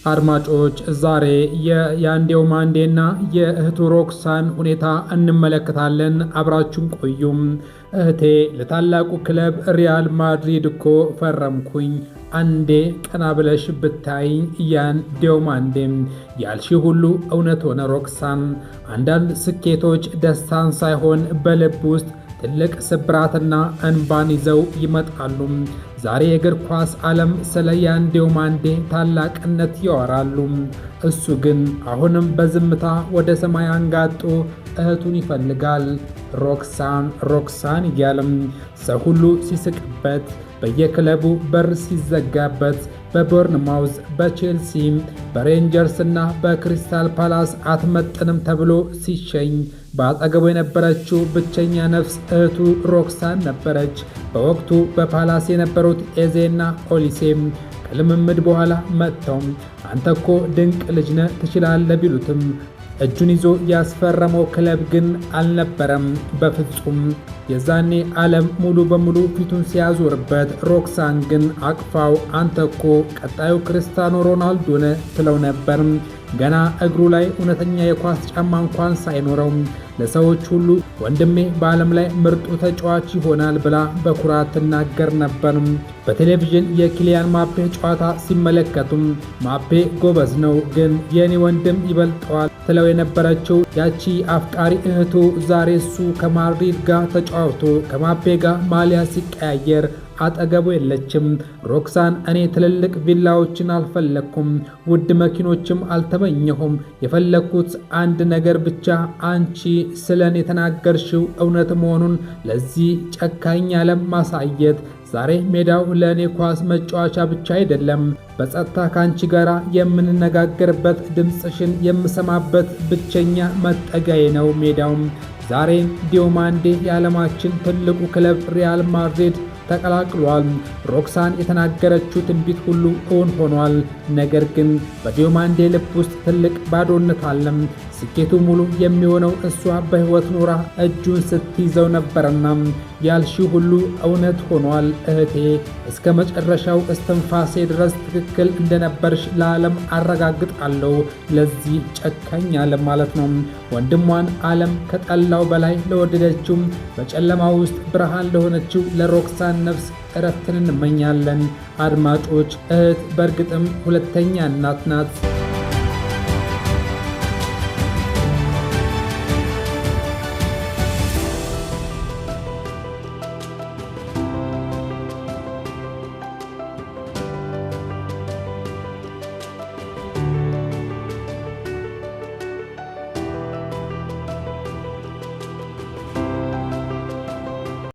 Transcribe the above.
አድማጮች ዛሬ የያንዴው ማንዴና የእህቱ ሮክሳን ሁኔታ እንመለከታለን። አብራችሁን ቆዩም። እህቴ ለታላቁ ክለብ ሪያል ማድሪድ እኮ ፈረምኩኝ፣ አንዴ ቀና ብለሽ ብታይ ያንዴው ማንዴም ያልሺ ሁሉ እውነት ሆነ። ሮክሳን አንዳንድ ስኬቶች ደስታን ሳይሆን በልብ ውስጥ ትልቅ ስብራትና እንባን ይዘው ይመጣሉ። ዛሬ የእግር ኳስ ዓለም ስለ ያንዴው ማንዴ ታላቅነት ያወራሉ። እሱ ግን አሁንም በዝምታ ወደ ሰማይ አንጋጦ እህቱን ይፈልጋል። ሮክሳን እያለም ሰው ሁሉ ሲስቅበት፣ በየክለቡ በር ሲዘጋበት፣ በቦርንማውዝ፣ በቼልሲ፣ በሬንጀርስ እና በክሪስታል ፓላስ አትመጥንም ተብሎ ሲሸኝ በአጠገቡ የነበረችው ብቸኛ ነፍስ እህቱ ሮክሳን ነበረች። በወቅቱ በፓላስ የነበሩት ኤዜና ኦሊሴም ከልምምድ በኋላ መጥተው አንተ እኮ ድንቅ ልጅ ነህ ትችላለህ ቢሉትም እጁን ይዞ ያስፈረመው ክለብ ግን አልነበረም በፍጹም። የዛኔ ዓለም ሙሉ በሙሉ ፊቱን ሲያዞርበት ሮክሳን ግን አቅፋው አንተ እኮ ቀጣዩ ክርስቲያኖ ሮናልዶ ነህ ትለው ነበር። ገና እግሩ ላይ እውነተኛ የኳስ ጫማ እንኳን ሳይኖረው ለሰዎች ሁሉ ወንድሜ በዓለም ላይ ምርጡ ተጫዋች ይሆናል ብላ በኩራት ትናገር ነበር። በቴሌቪዥን የኪሊያን ማፔ ጨዋታ ሲመለከቱም ማፔ ጎበዝ ነው፣ ግን የኔ ወንድም ይበልጠዋል ትለው የነበረችው ያቺ አፍቃሪ እህቱ ዛሬ እሱ ከማድሪድ ጋር ተጫውቶ ከማፔ ጋር ማሊያ ሲቀያየር አጠገቡ የለችም። ሮክሳን እኔ ትልልቅ ቪላዎችን አልፈለኩም፣ ውድ መኪኖችም አልተመኘሁም። የፈለኩት አንድ ነገር ብቻ አንቺ ስለኔ የተናገርሽው እውነት መሆኑን ለዚህ ጨካኝ ዓለም ማሳየት። ዛሬ ሜዳው ለእኔ ኳስ መጫወቻ ብቻ አይደለም፣ በጸጥታ ከአንቺ ጋር የምንነጋገርበት፣ ድምፅሽን የምሰማበት ብቸኛ መጠጋዬ ነው ሜዳውም። ዛሬ ዲዮማንዴ የዓለማችን ትልቁ ክለብ ሪያል ማድሪድ ተቀላቅሏል። ሮክሳን የተናገረችው ትንቢት ሁሉ እውን ሆኗል። ነገር ግን በዲዮማንዴ ልብ ውስጥ ትልቅ ባዶነት አለም። ስኬቱ ሙሉ የሚሆነው እሷ በሕይወት ኖራ እጁን ስትይዘው ነበርና ያልሺ ሁሉ እውነት ሆኗል እህቴ። እስከ መጨረሻው እስትንፋሴ ድረስ ትክክል እንደነበርሽ ለዓለም አረጋግጣለሁ። ለዚህ ጨካኝ ዓለም ማለት ነው። ወንድሟን ዓለም ከጠላው በላይ ለወደደችው፣ በጨለማ ውስጥ ብርሃን ለሆነችው ለሮክሳን ነፍስ እረፍትን እንመኛለን። አድማጮች፣ እህት በእርግጥም ሁለተኛ እናት ናት።